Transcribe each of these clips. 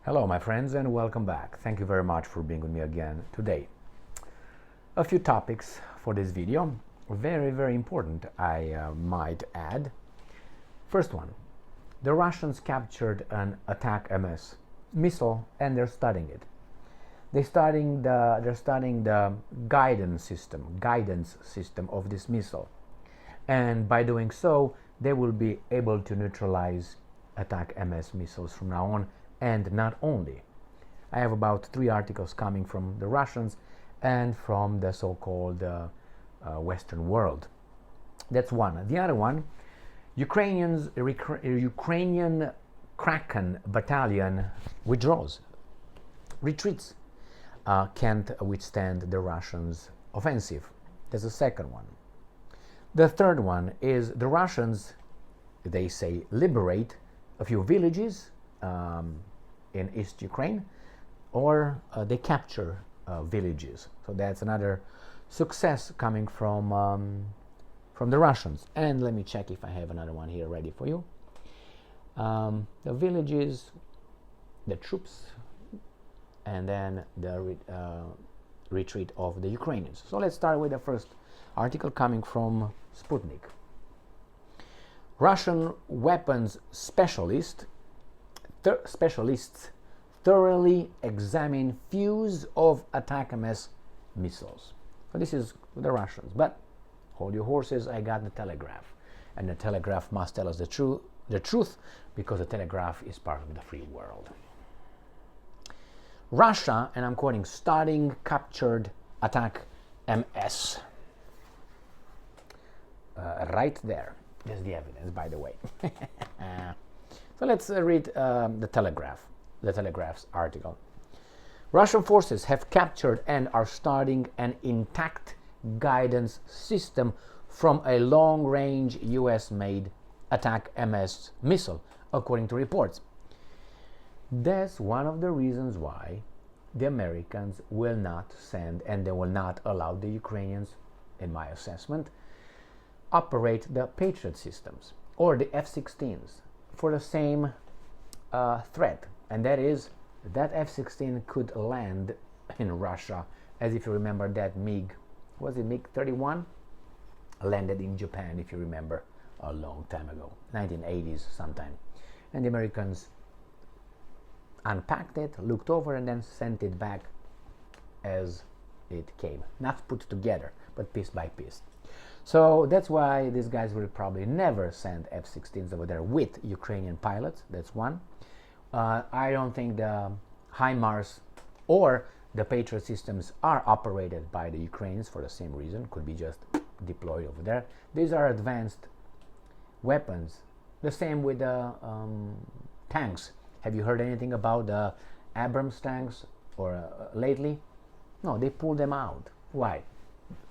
Hello my friends and welcome back. Thank you very much for being with me again today. A few topics for this video, very important I might add. First one, the Russians captured an ATACMS missile and they're studying it. They're studying the guidance system of this missile, and by doing so they will be able to neutralize ATACMS missiles from now on. And not only, I have about 3 articles coming from the Russians and from the so-called Western world. That's one. The other one, Ukrainian Kraken Battalion retreats, can't withstand the Russians' offensive. That's the second one. The third one is the Russians, they say, liberate a few villages in East Ukraine, or they capture villages. So that's another success coming from the Russians. And let me check if I have another one here ready for you. The villages, the troops, and then the retreat of the Ukrainians. So let's start with the first article coming from Sputnik. Russian weapons specialists thoroughly examine fuse of ATACMS missiles. So this is the Russians, but hold your horses, I got the Telegraph, and the Telegraph must tell us the truth, because the Telegraph is part of the free world. Russia, and I'm quoting, studying captured ATACMS. Right there. There's the evidence, by the way. So let's read the Telegraph's article. Russian forces have captured and are studying an intact guidance system from a long-range US-made ATACMS missile, according to reports. That's one of the reasons why the Americans will not send, and they will not allow the Ukrainians, in my assessment, operate the Patriot systems or the F-16s for the same threat, and that is that F-16 could land in Russia, as if you remember that MiG, was it MiG-31? Landed in Japan, if you remember, a long time ago, 1980s sometime. And the Americans unpacked it, looked over, and then sent it back as it came. Not put together, but piece by piece. So that's why these guys will probably never send F-16s over there with Ukrainian pilots. That's one. I don't think the HIMARS or the Patriot systems are operated by the Ukrainians for the same reason. Could be just deployed over there. These are advanced weapons. The same with the tanks. Have you heard anything about the Abrams tanks or lately? No, they pulled them out. Why?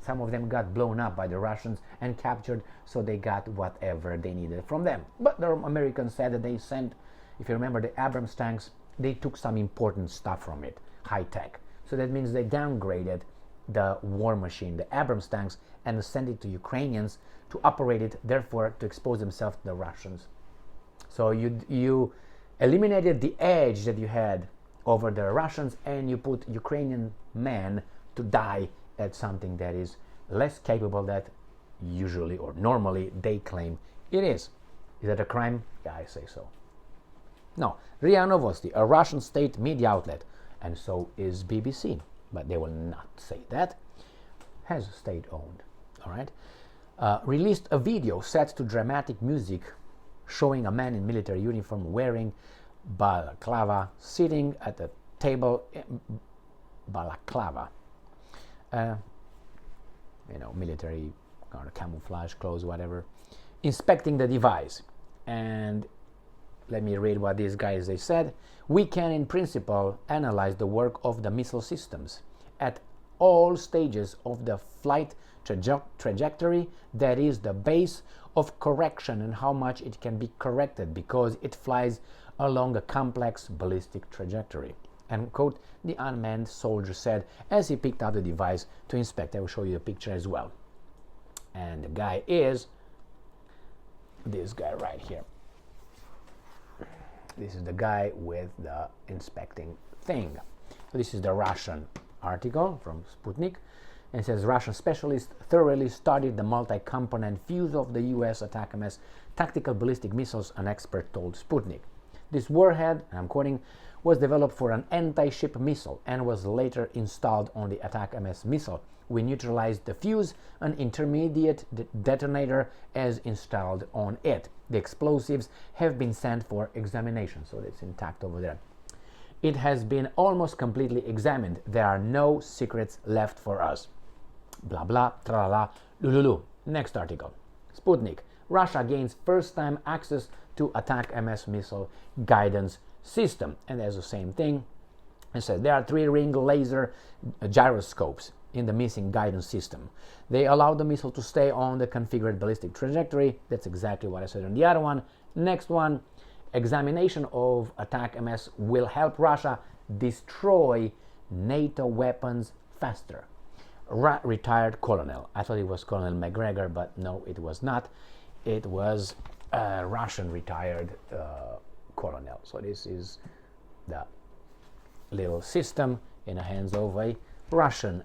Some of them got blown up by the Russians and captured, so they got whatever they needed from them. But the Americans said that they sent, if you remember, the Abrams tanks, they took some important stuff from it, high tech. So that means they downgraded the war machine, the Abrams tanks, and sent it to Ukrainians to operate it, therefore to expose themselves to the Russians. So you eliminated the edge that you had over the Russians, and you put Ukrainian men to die at something that is less capable that usually or normally they claim it is. Is that a crime? Yeah, I say so. No, RIA Novosti, a Russian state media outlet, and so is BBC, but they will not say that, has state-owned, all right? Released a video set to dramatic music showing a man in military uniform wearing balaclava sitting at a table, balaclava. Military or camouflage clothes, whatever, inspecting the device. And let me read what these guys, they said. We can in principle analyze the work of the missile systems at all stages of the flight trajectory, that is the base of correction, and how much it can be corrected because it flies along a complex ballistic trajectory. And quote, the unmanned soldier said as he picked up the device to inspect. I will show you a picture as well. And the guy is this guy right here. This is the guy with the inspecting thing. So this is the Russian article from Sputnik. And it says Russian specialists thoroughly studied the multi-component fuse of the US ATACMS tactical ballistic missiles, an expert told Sputnik. This warhead, and I'm quoting, was developed for an anti-ship missile and was later installed on the ATACMS missile. We neutralized the fuse, an intermediate detonator, as installed on it. The explosives have been sent for examination, so it's intact over there. It has been almost completely examined. There are no secrets left for us. Blah blah, tra-la-la, lululu. Next article. Sputnik. Russia gains first-time access to ATACMS missile guidance system. And there's the same thing. It says there are 3-ring laser gyroscopes in the missing guidance system. They allow the missile to stay on the configured ballistic trajectory. That's exactly what I said on the other one. Next one. Examination of ATACMS will help Russia destroy NATO weapons faster. Retired colonel. I thought it was Colonel McGregor, but no, it was not. It was a Russian retired colonel. So this is the little system in the hands of a Russian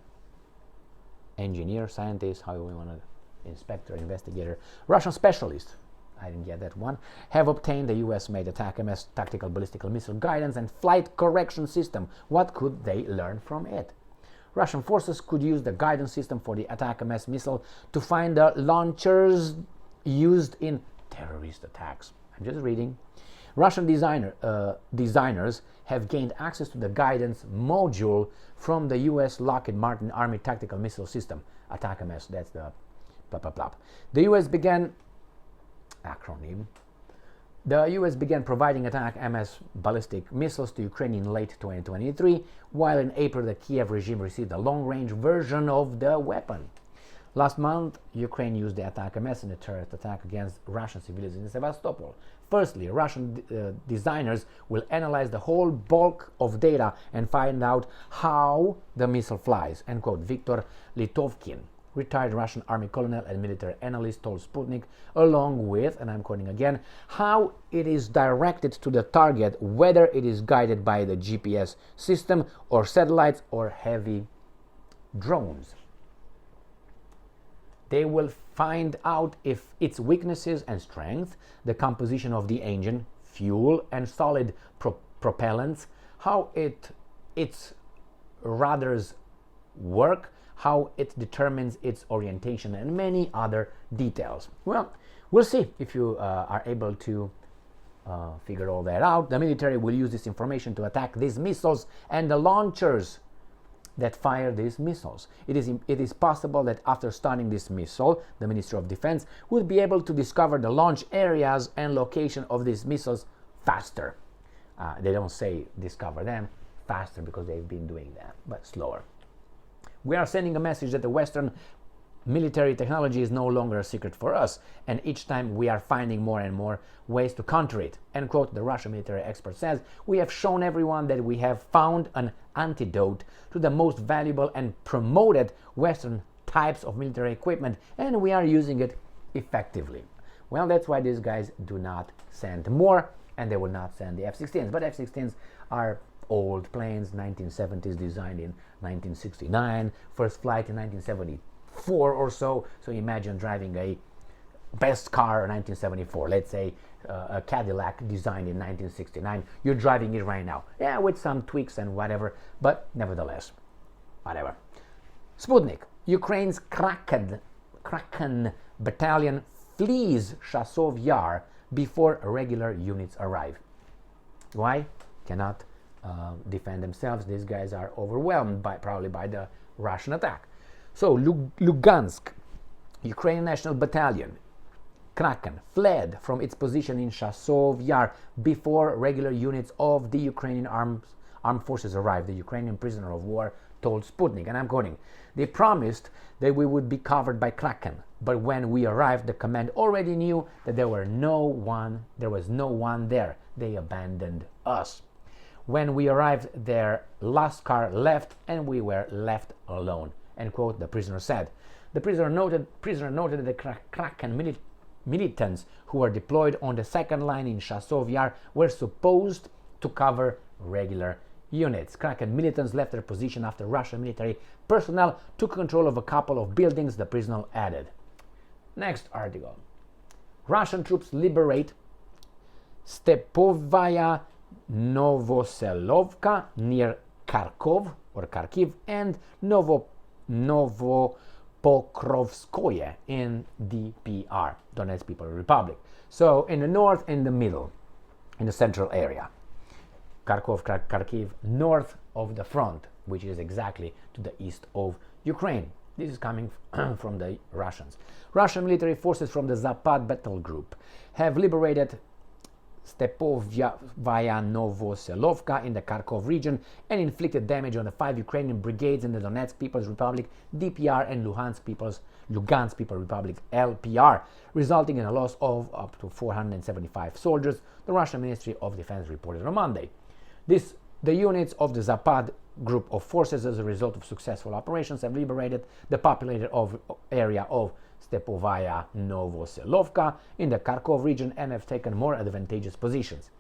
engineer, scientist, how we want to, inspector, investigator, Russian specialist. I didn't get that one, have obtained the US-made ATACMS tactical ballistic missile guidance and flight correction system. What could they learn from it? Russian forces could use the guidance system for the ATACMS missile to find the launchers used in terrorist attacks. I'm just reading. Russian designers have gained access to the guidance module from the US Lockheed Martin Army Tactical Missile System, ATACMS, that's the blah blah blah. The US began providing ATACMS ballistic missiles to Ukraine in late 2023, while in April the Kiev regime received a long-range version of the weapon. Last month, Ukraine used the ATACMS in a terrorist attack against Russian civilians in Sevastopol. Firstly, Russian designers will analyze the whole bulk of data and find out how the missile flies, end quote. Viktor Litovkin, retired Russian army colonel and military analyst, told Sputnik, along with, and I'm quoting again, how it is directed to the target, whether it is guided by the GPS system or satellites or heavy drones. They will find out if its weaknesses and strengths, the composition of the engine, fuel and solid propellants, how its rudders work, how it determines its orientation, and many other details. Well, we'll see if you are able to figure all that out. The military will use this information to attack these missiles and the launchers that fire these missiles. It is possible that after studying this missile, the Ministry of Defense would be able to discover the launch areas and location of these missiles faster. They don't say discover them faster because they've been doing that, but slower. We are sending a message that the Western military technology is no longer a secret for us, and each time we are finding more and more ways to counter it. End quote, the Russian military expert says. We have shown everyone that we have found an antidote to the most valuable and promoted Western types of military equipment, and we are using it effectively. Well, that's why these guys do not send more, and they will not send the F-16s. But F-16s are old planes, 1970s, designed in 1969, first flight in 1974 or so. So imagine driving a best car in 1974, let's say a Cadillac designed in 1969. You're driving it right now. Yeah, with some tweaks and whatever, but nevertheless, whatever. Sputnik. Ukraine's Kraken Battalion flees Chasov Yar before regular units arrive. Why? Cannot defend themselves. These guys are overwhelmed probably by the Russian attack. So Lugansk, Ukrainian National Battalion, Kraken, fled from its position in Chasov Yar before regular units of the Ukrainian armed forces arrived. The Ukrainian prisoner of war told Sputnik, and I'm quoting, they promised that we would be covered by Kraken, but when we arrived, the command already knew that there was no one there. They abandoned us. When we arrived, their last car left and we were left alone, end quote, the prisoner said. The prisoner noted that the Kraken militants who were deployed on the second line in Chasov Yar were supposed to cover regular units. Kraken militants left their position after Russian military personnel took control of a couple of buildings, the prisoner added. Next article. Russian troops liberate Stepovaya Novoselovka near Kharkiv and Novopokrovskoye in DPR, Donetsk People's Republic. So in the north, in the middle, in the central area. Kharkiv, north of the front, which is exactly to the east of Ukraine. This is coming from the Russians. Russian military forces from the Zapad battle group have liberated Stepovaya Novoselovka in the Kharkov region and inflicted damage on the 5 Ukrainian brigades in the Donetsk People's Republic, DPR, and Lugansk People's Republic, LPR, resulting in a loss of up to 475 soldiers, the Russian Ministry of Defense reported on Monday. The units of the Zapad group of forces, as a result of successful operations, have liberated the populated area of Stepovaya Novoselovka in the Kharkov region and have taken more advantageous positions.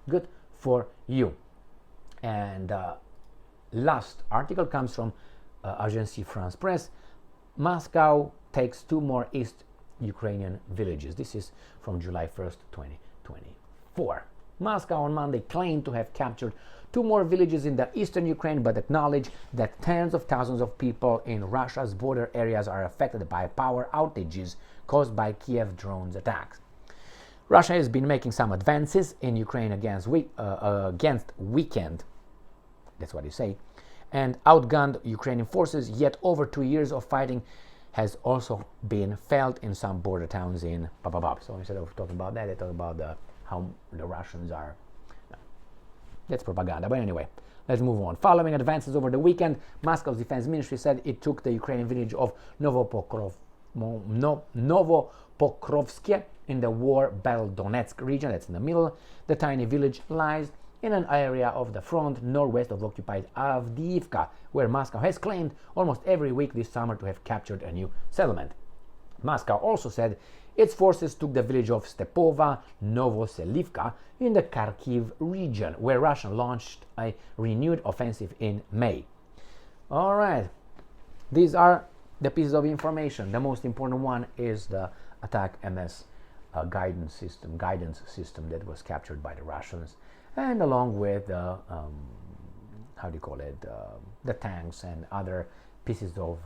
Good for you. And last article comes from Agence France Presse. Moscow takes 2 more East Ukrainian villages. This is from July 1st, 2024. Moscow on Monday claimed to have captured 2 more villages in the eastern Ukraine, but acknowledged that tens of thousands of people in Russia's border areas are affected by power outages caused by Kiev drones attacks. Russia has been making some advances in Ukraine against weekend, that's what you say, and outgunned Ukrainian forces, yet over 2 years of fighting has also been felt in some border towns in Bababab. So instead of talking about that, they talk about how the Russians are. No, that's propaganda. But anyway, let's move on. Following advances over the weekend, Moscow's defense ministry said it took the Ukrainian village of Novopokrovsk in the war-battled Donetsk region, that's in the middle. The tiny village lies in an area of the front northwest of occupied Avdiivka, where Moscow has claimed almost every week this summer to have captured a new settlement. Moscow also said its forces took the village of Stepova Novoselivka in the Kharkiv region, where Russia launched a renewed offensive in May. All right, these are the pieces of information. The most important one is the ATACMS guidance system that was captured by the Russians, and along with the the tanks and other pieces of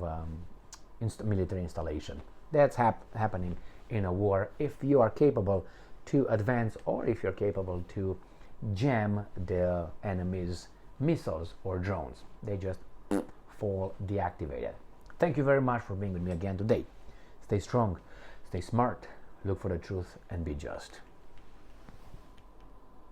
military installation. That's happening in a war if you are capable to advance, or if you're capable to jam the enemy's missiles or drones. They just fall deactivated. Thank you very much for being with me again today. Stay strong, stay smart, look for the truth, and be just.